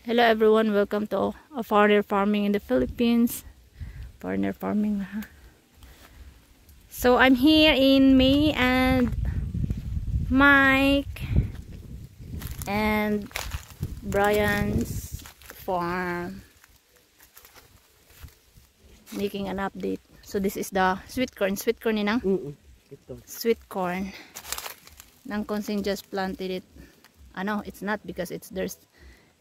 Hello everyone, welcome to a foreigner farming in the Philippines. Foreigner farming. So I'm here in May and Mike and Brian's farm, making an update. So this is the sweet corn ninang? Sweet corn. Nang Consing just planted it. Ano, it's not because there's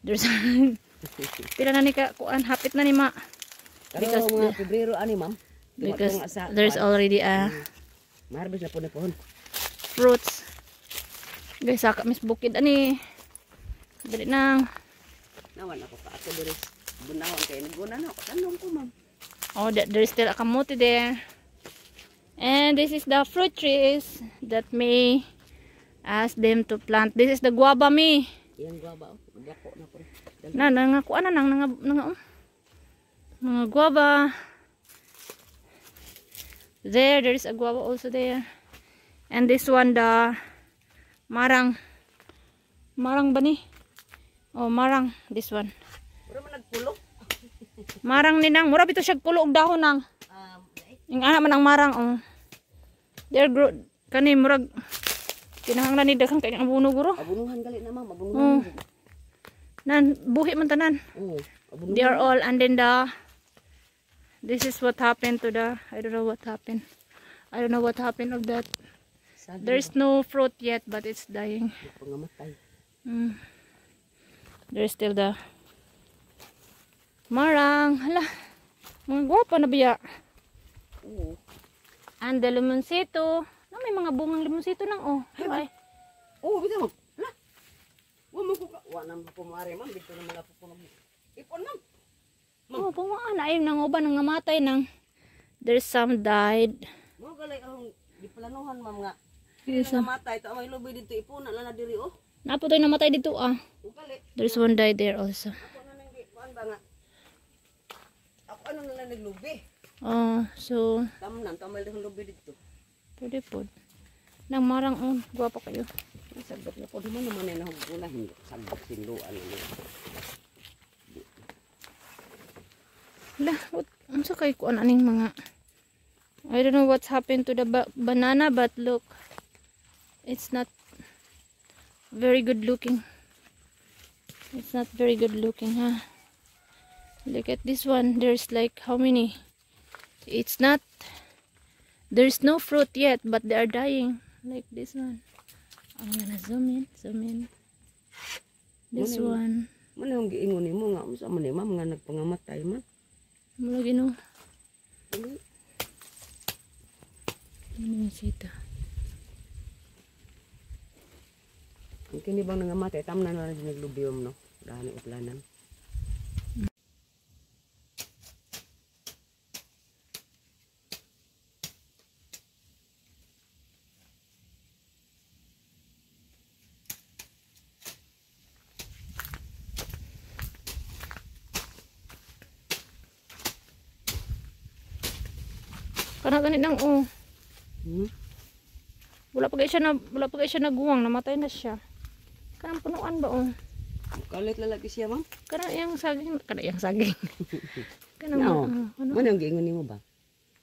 pila na ni ka kuan hapit na ni ma. Because mga Pebrero ani ma'am. Because there's already a maharbis na po na pohon. Fruits. Guys, saka mis bukid ani. Dali nang. Nawan ako pa ako diri. Bunahon kay naguna na ako tanong ko ma'am. Oh, there's still a kamote there. And this is the fruit trees that May asked them to plant. This is the guava, me. Yang guava, dako na ko. Nangakuan na mga guava. There is a guava also there. And this one, the marang. Marang ba ni? Oh, marang. This one. Mura man nagpulo. Marang ni nang. Mura bito siya pulo og dahon nang. Yung anak man ang marang. Oh. There grow. Kani murag. Kinahanglan ni daghang kay ang abuno guro. Abunuhan gali na ma'am, abunuhan. Nan buhi man tanan. Abunuhan. They are all, and then this is what happened to the, I don't know what happened. I don't know what happened of that. There's no fruit yet, but it's dying. Pangamatay. There's still the marang. Hala, mga guwapa na biya. And the limonsito. No, may mga bungang limonsito nang oh. Ay. Oh, bitaw. La. Wa mo ko wa nang pumare ma'am, dito na mala po ko. Ipon ma'am. Oh, pumaan ay nang uban nang namatay nang. There's some died. Mo galay ahong giplanuhan ma'am nga. Yes, namatay to may lubi dito ipon na na diri oh. Napo toy namatay dito ah. There's one died there also. Ako na nang kuan ba nga. Ako ano na lang naglubi. So Tamnan tamal dong lubi dito. pwede po. Nang marang on, guwapo kayo. Sagot na po di man naman na hugula hindi sagot sinluan ni. Lah, unsa kay kuan aning mga I don't know what's happened to the banana, but look. It's not very good looking. It's not very good looking, huh? Look at this one. There's like how many? It's not, there's no fruit yet, but they are dying. Like this one. I'm gonna zoom in. This one. Man yung giingon nimo nga unsa man ni ma'am nga nagpangamatay man. Mula gino. Ano sita? Ang kini bang nangamatay tamnan na rin naglubiom no. Dahani utlanan. Kana ganit nang oh. Wala pa siya naguwang, namatay na siya. Kanang punuan ba oh. Kalit lalaki siya ma'am. Kana yang saging. Kanang no. Ano? Man yung giingon nimo ba?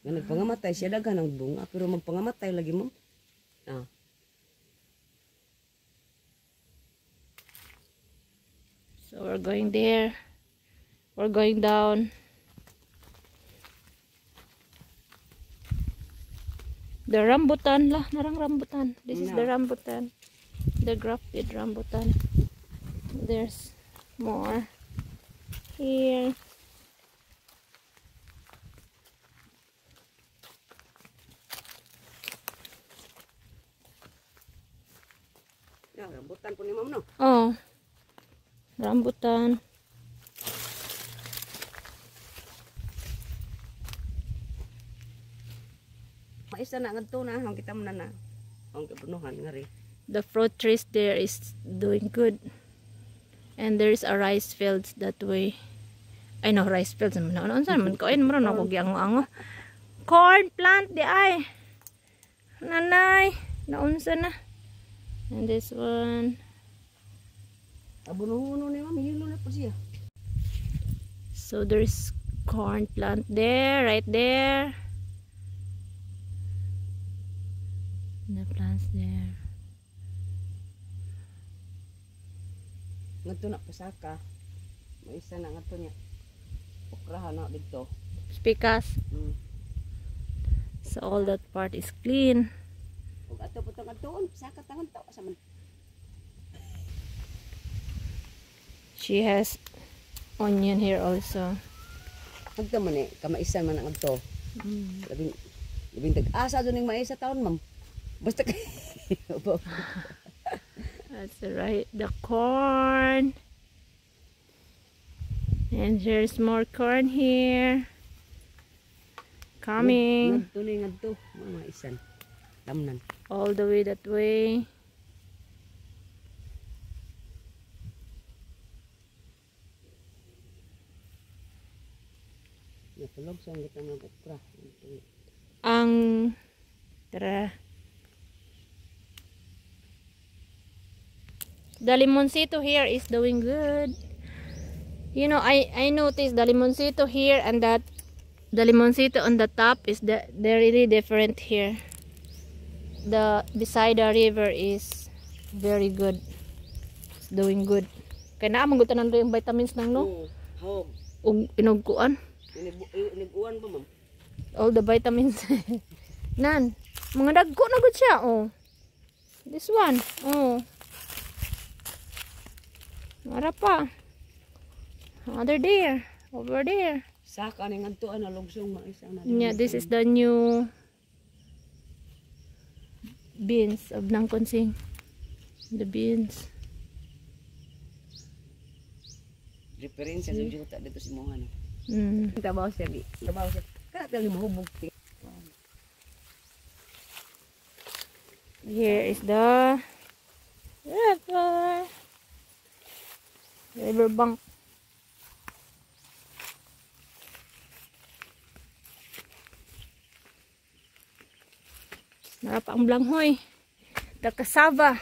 Nga nagpangamatay siya daghan ang bunga pero magpangamatay lagi mo. So we're going there. We're going down. The rambutan lah, narang rambutan. This is the rambutan. The grafted rambutan. There's more here. Ya, rambutan po ni ma'am no. Oh. Rambutan. Maisa na ngadto na ang kita man na. Ang kapunuhan nga ri. The fruit trees there is doing good. And there's a rice fields that way. I know rice fields naman. Ano saan man ko? Ay naman ako giango-ango. Corn plant di ay. Nanay. Naunsa na. And this one. Abununo ni ma'am, hilo na po siya. So there's corn plant there, right there. The plants there. Ngadto na pasaka. May isa na ngadto niya. Okrahan na dito. Spikas. So all that part is clean. Ug ato putong adtoon, pasaka tangan to asa man. She has onion here also. Ngadto man kamaisan man ang adto. Labing tag-asa dun ning maisa taon, ma'am. Basta kay That's right, the corn. And there's more corn here. Coming ngadto ni ngadto, mga isan. Tamnan. all the way that way. Natulog sa kita ng okra. Ang tara. The limoncito here is doing good. You know, I noticed the limoncito here and that the limoncito on the top is they're really different here. The beside the river is very good. It's doing good. Kaya na mangutan na yung vitamins nang no. Hog. Ug inugkuan. Iniguan pa, ma'am. All the vitamins. Nan, mga dagko na gud siya, oh. This one, oh. Mara pa. Other there, over there. Saka ni ngadto ana lugsong maisa na. Yeah, this is the new beans of Nangkonsing. The beans. Reference sa juta dito si Mohan. Trabaho siya di. Trabaho siya. Kana tali mahubog. Here is the river bank. Narap ang blanghoy. The cassava.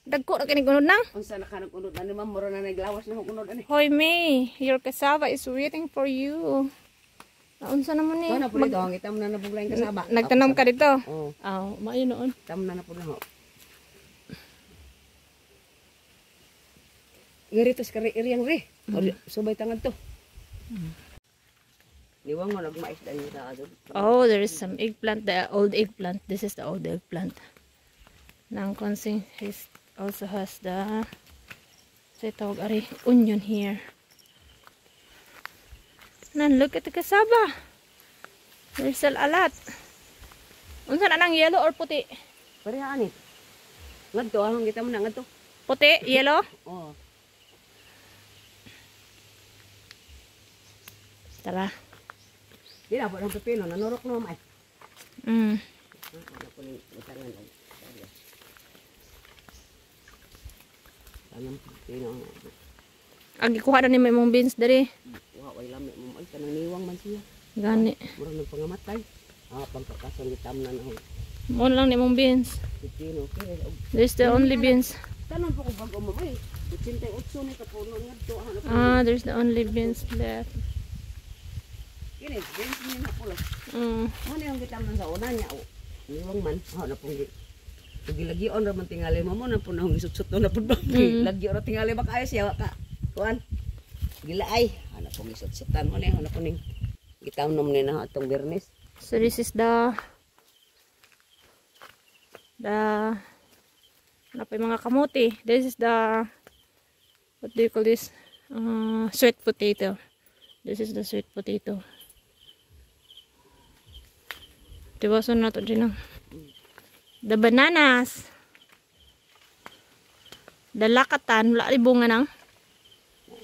Dagko na kinig unod nang. Unsa na kanang unod ani ma'am, mura na naglawas na unod ani. Hoy May, your cassava is waiting for you. Naunsa naman ni? Ano po dito, ang itam na nabuglayin kasaba. Nagtanom ka dito? Oo. Oh, maayo noon. Itam na po na ho. Garitos ka iriyang re. Subay tangad to. Niwang mo nagmais dahil na adon. Oh, there is some eggplant, the old eggplant. This is the old eggplant. Nangkonsing also has the onion here. Nan, look at the cassava. There's still a lot. Unsa na nang yellow or puti? Parehaan ni. Ngadto ahong kita mo na ngadto. Puti, yellow? Oo. Tara. Di na po ng pepino, nanurok na mamay. Ano po ni utangan og. Tanang pepino. Ang ikuha na ni may mong beans dali. Wa way lami mo ay kanang niwang man siya. Gani. Mura nagpangamatay. Pangkakason gitamnan ang Mo lang ni mong beans. pepino kay og There's the only beans. tanan po ko bago mamay. 88 ni kapuno ngadto ano po. Ah, there's the only beans left. Kini, beans ni na pula. Ano yung gitamnan sa una niya o. Niwang man, na pong gilagyon ra man tingali mo na po nang isutsut na po ba. Lagyo ra tingali ba kayo siya ka. Kuan. Gilaay, ana pong isutsutan mo ni, ana po ning gitamnom ni na atong Bernes. So this is the ano pa yung mga kamote. This is the what do you call this? Sweet potato. This is the sweet potato. Tiwason na to din. The bananas. The lakatan. Wala rin bunga nang.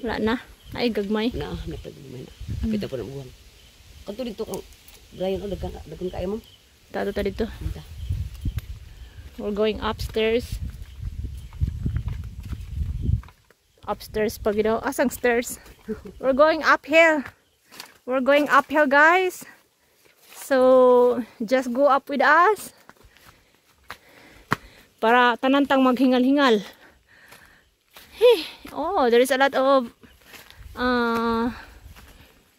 Wala na. Ay, gagmay. Napagmay na. Kita po na buwan. Kanto dito kang gayon o dagan kayo mo. Tato ta dito. We're going upstairs. Upstairs pag daw. Asang stairs? We're going uphill. We're going uphill, guys. So, just go up with us. Para tanantang maghingal-hingal. Hey, oh, there is a lot of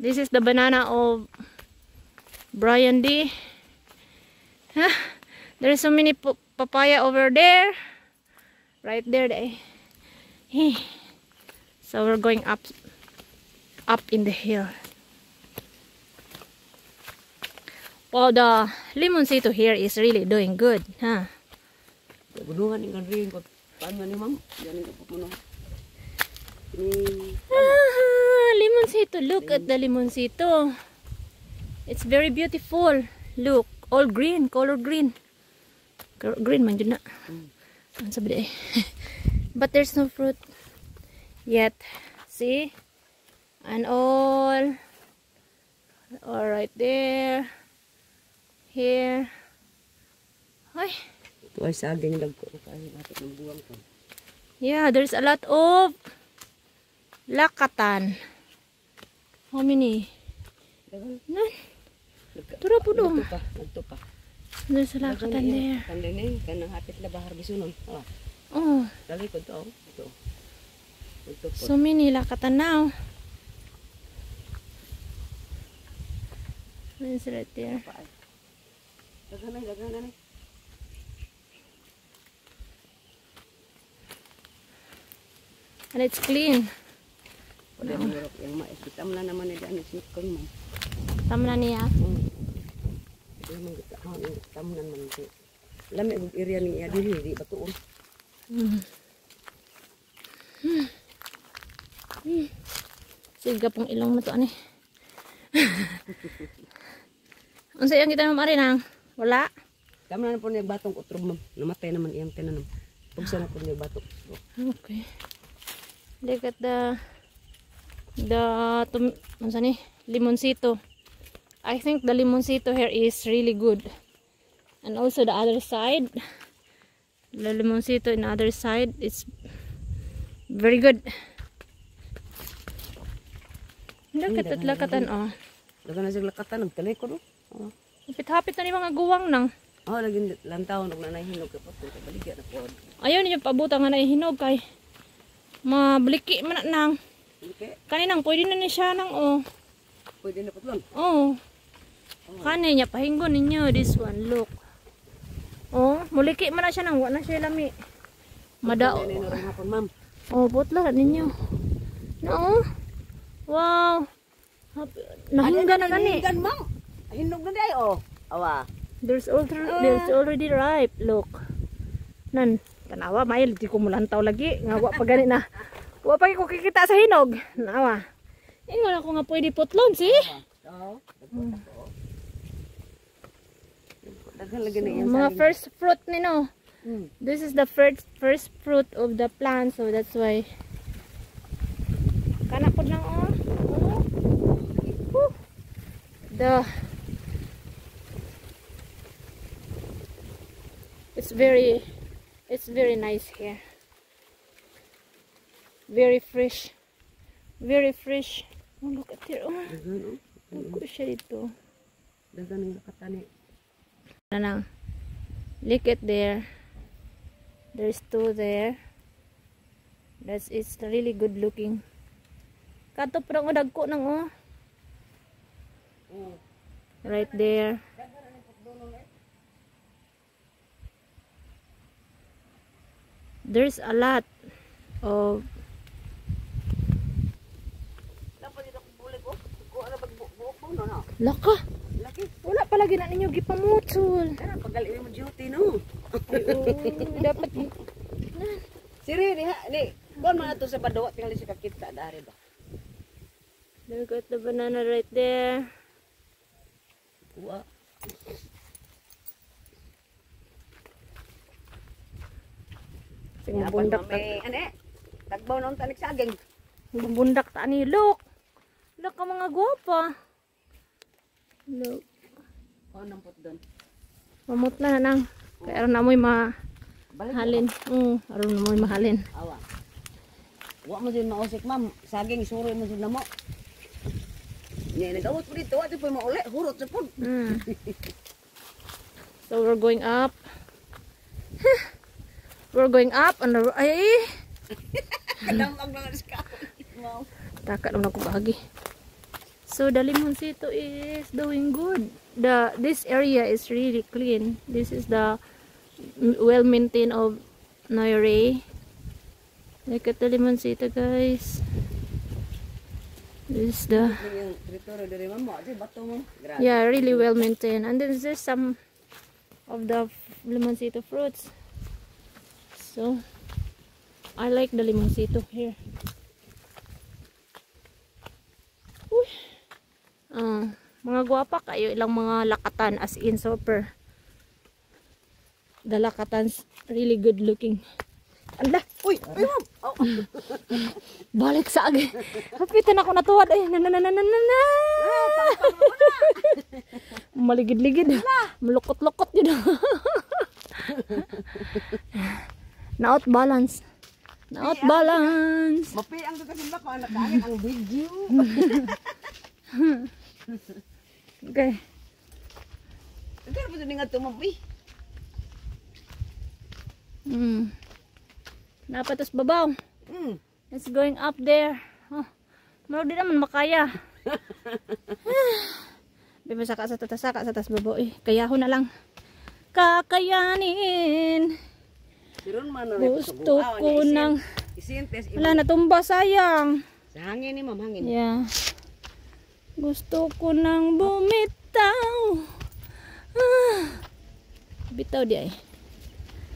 This is the banana of Brian D. Huh? There's so many papaya over there. Right there. So we're going up in the hill. Well, the limoncito here is really doing good, huh? Gunungan yung kanring ko. Paano ni ma'am? Yan yung pupuno. Limoncito. Look at the limoncito. It's very beautiful. Look, all green, color green. Green man dyan na. Ang sabi but there's no fruit yet. See? And all right there. Here. Ay. Ito ay saging lagko. Kahit natin ng buwang ko. Yeah, there's a lot of lakatan. How many? Nan. Tura po dong. Nagtupa. There's a lakatan there. Kandang eh. Kanang hapit na bahar bisunon. Oh. Dali ko ito. Ito. So many lakatan now. It's right there. Dagan na. And it's clean. Wala mo yorok yung mais. Kitam na naman na dyan. Sinikon mo. Tama na niya. Kitam na naman. Lamig ang area ni iya dili. Di batuon. Siga pong ilong na to. Ano eh. Ang sayang kita naman rin ang wala. Tama na po niya batong utrog ma'am. Namatay naman iyang tinanam. Pagsa na po niya batok. Okay. Look at the limoncito. I think the limoncito here is really good. And also the other side. The limoncito in the other side is very good. Look at that lakatan, oh. Dagan na siya lakatan. Nagtalikod, oh. Hapit-hapit na ni mga guwang nang. Oh, naging lantaw. Nagnahinog ka po. Baligyan na po. Ayaw niya pabuta nga na hinog kay mabliki man na nang. Okay. Kaninang pwede na ni siya nang, oh. Pwede na po doon. Oh. Kanin niya pahinggon ninyo this one, look. Oh, muliki man na siya nang wa na siya lami. Madao. Oh, putla ninyo. No. Wow. Nahinggan na gani. Nahinggan, ma'am. Hinog na day, oh. Awa. There's already ripe, look. Nan, tanawa may di ko mulantaw lagi, nga wa pa gani na. Wa pa ko kikita sa hinog. Nawa. Ingon ako nga pwede putlon, si. Mga first fruit nino. This is the first fruit of the plant, so that's why. Kana pod lang, oh. It's very nice here. Very fresh. Very fresh. Oh, look at here. Oh. Look siya dito. Dagan ng lakatan eh. Nanang. Look at there. There's two there. It's really good looking. Kato parang dagko nang, oh. Right there. There's a lot of laka. Wala palagi na ninyo gipamutol. Paggali mo duty no. Dapat Siri diha ni kon man ato sa badawa tingali si kakita dari ba. Look at the banana right there. Wa. Bundak ta. Ane. Tagbaw nang tanik saging. Bundak ta ni look. Look ka mga gwapa. Look. Ano pot doon? Mamut na nang. Kaya na mo'y mahalin. Aron na mo'y mahalin. Awa. Wa mo din mausik ma'am. Saging suro mo din namo. Ni nagawat po dito. Ati po mauli. Hurot sa pod. So we're going up. We're going up on the ay. Kadamag na ska. Wow. Taka naman ako bahagi. So the limoncito is doing good. This area is really clean. This is the well maintained of Noyre. Look at the limoncito, guys. This is the yeah, really well maintained. And then there's some of the limoncito fruits. So I like the limoncito here. Uy. Mga guwapa kayo, ilang mga lakatan, as in super. The lakatans really good looking. Ala, uy, ma'am. Oh. Balik sa agi. Hapitan ako natuwad ay. Maligid-ligid. Malukot-lukot yun. Na-out balance. Na-out balance. Mapi ang kasimba ko anak kanin ang video. Okay. Pero mo nga tumapi. Napatos babaw. It's going up there. Oh, meron din naman makaya. Biba saka sa tatas babaw eh. Kayahon na lang. Kakayanin. Gusto ko nang wala natumba, sayang. Sa hangin ni ma'am, hangin. Yeah. Gusto ko nang bumitaw. Bitaw di ay.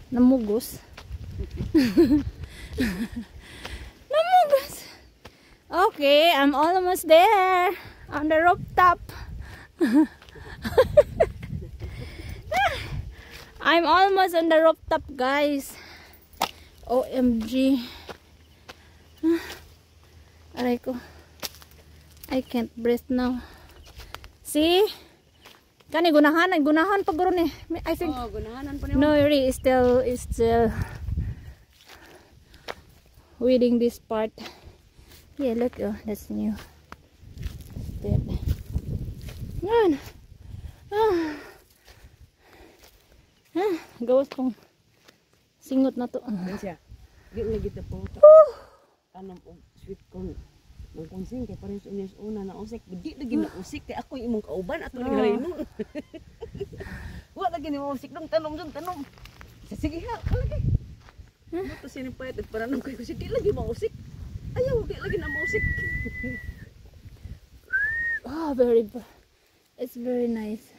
Namugos. Namugos. Okay, I'm almost there. On the rooftop. I'm almost on the rooftop, guys. OMG. Aray ko. I can't breathe now. See? Kani gunahan pa guro ni. I think gunahanan pa Noyre is still weeding this part. Yeah, look, oh, that's new. Step. Yan. Gawas kong singot na to. Siya. Di lagi ta po. Tanam og sweet corn. Ang konsing kay pares unyas una na usik. Di lagi na usik kay ako imong kauban ato ni harino. Wa lagi ni usik dong tanom. Sige ha, lagi. Ito sinipayat at para nang kayo di lagi mausik. Ayaw, di lagi na mausik. Oh, it's very nice.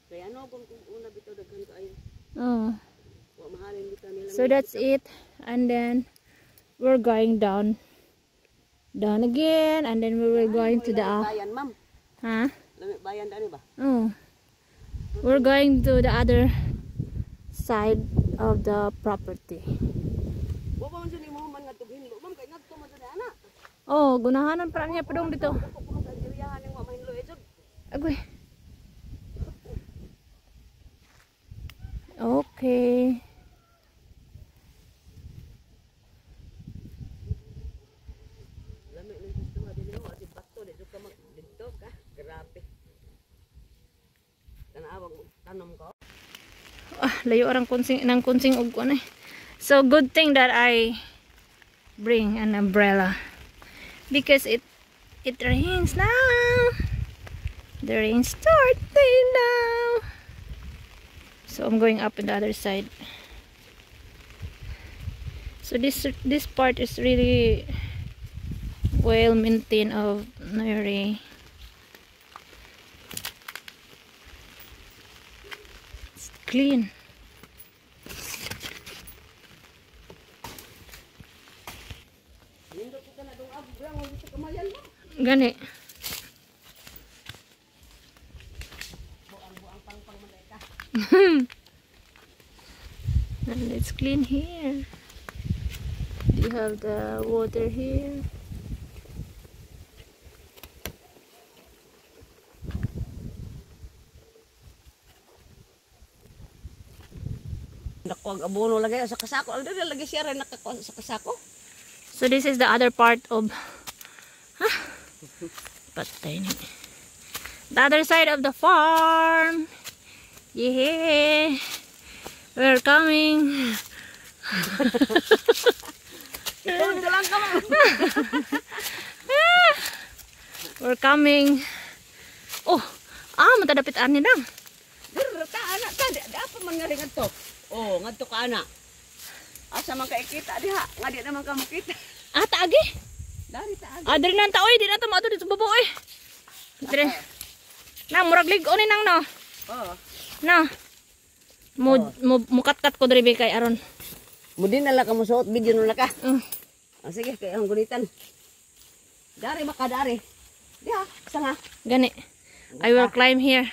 Kaya ano kung una bitaw daghan kaayo. Oh. Wa mahalin bitaw nila. So that's it, and then we're going down again, and then we will going to the bayan, ma'am. Huh? Lami bayan dani ba? Oh. We're going to the other side of the property. Wa ba man sa nimo man nga tubhinlo, ma'am kay ngadto man sa ana. Oh, gunahanan pa niya padong dito. Puno ka iriyahan ning wa mahinlo ejud. Agoy. Okay. Lami nang gusto nga dinyo ati bato dito ka mag dito ka. Grabe. Tanawag tanom ko. Layo orang kunsing og kuan eh. So good thing that I bring an umbrella because it rains now. The rain starting now. So I'm going up on the other side. So this part is really well maintained of Noyre. It's clean. Gani. And it's clean here. You have the water here. Nakuha abono lagi sa kasako. Aldo lagi siya rin nakakuha sa kasako. So this is the other part of patay ni. The other side of the farm. Yeah. We're coming. Ito lang ka mo. We're coming. Oh, matadapit ani nang. Dara ta ana ta, di apa man nga rin ngadto. Oh, ngadto ka ana. Asa man kay kita diha, nga di naman ka makita. Taagi. Dari ta. Diri nang ta oy, di na ta mo dito sa babo oy. Diri. Nang murag lig-o ni nang no. Oh. Na. Mukat-kat ko diri kay aron. Mudi na lang ka mo suot video na ka. Sige, kay ang gunitan. Dari makadari. Diha, sanga. Gani. I will climb here.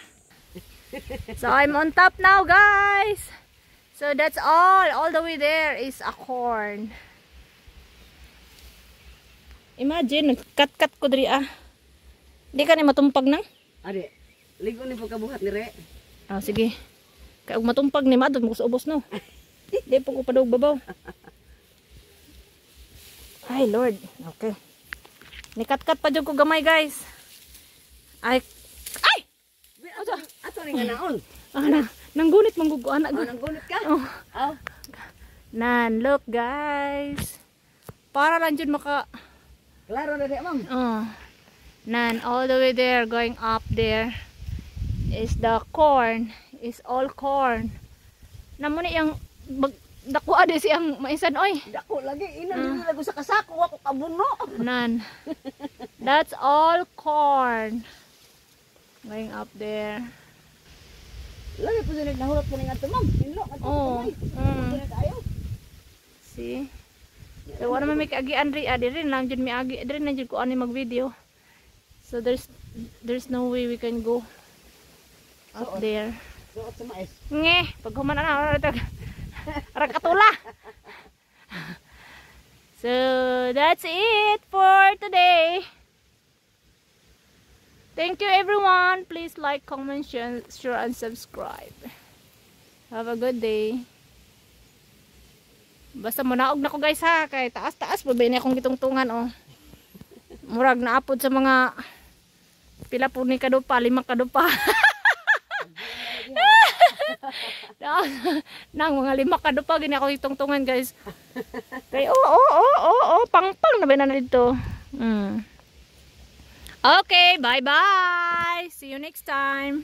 So I'm on top now, guys. So that's all. All the way there is a corn. Imagine, kat-kat ko diri Di ka ni matumpag nang? Adi, ligo ni pagkabuhat ni Re. Sige. Kaya kung matumpag ni Madod, mo sa ubos no. Di po ko padog babaw. Ay, Lord. Okay. Nikat-kat pa dyan ko gamay, guys. Ay! Ato rin nga naon. Nanggunit manggugo anak. Nanggunit ka? Nan, look, guys. Para lang dyan maka... Klaro na di, ma'am. Nan, all the way there, going up there, is the corn. Is all corn. Namuni yung... Dako ade siyang maisan oy. Dako lagi ina lago sa kasako ako kabuno. Nan. That's all corn. Going up there. Lagi po sila nahurot po ning ato ma'am. Inlo ato. Tayo. See? So wala man may kaagi Andre diri lang jud mi agi diri na jud ko ani mag-video. So there's no way we can go up there. Suot sa mais. Nge, pag human na Rakatula. So that's it for today. Thank you everyone. Please like, comment, share and subscribe. Have a good day. Basta munaog na ko guys ha. Kay taas-taas pa ba akong gitungtungan oh. Murag na apod sa mga pila po ni kadupa, 5 kadupa. Nang mga 5 kadupa gini ako itungtungan guys. Kay pang-pang na ba na dito. Okay, bye-bye. See you next time.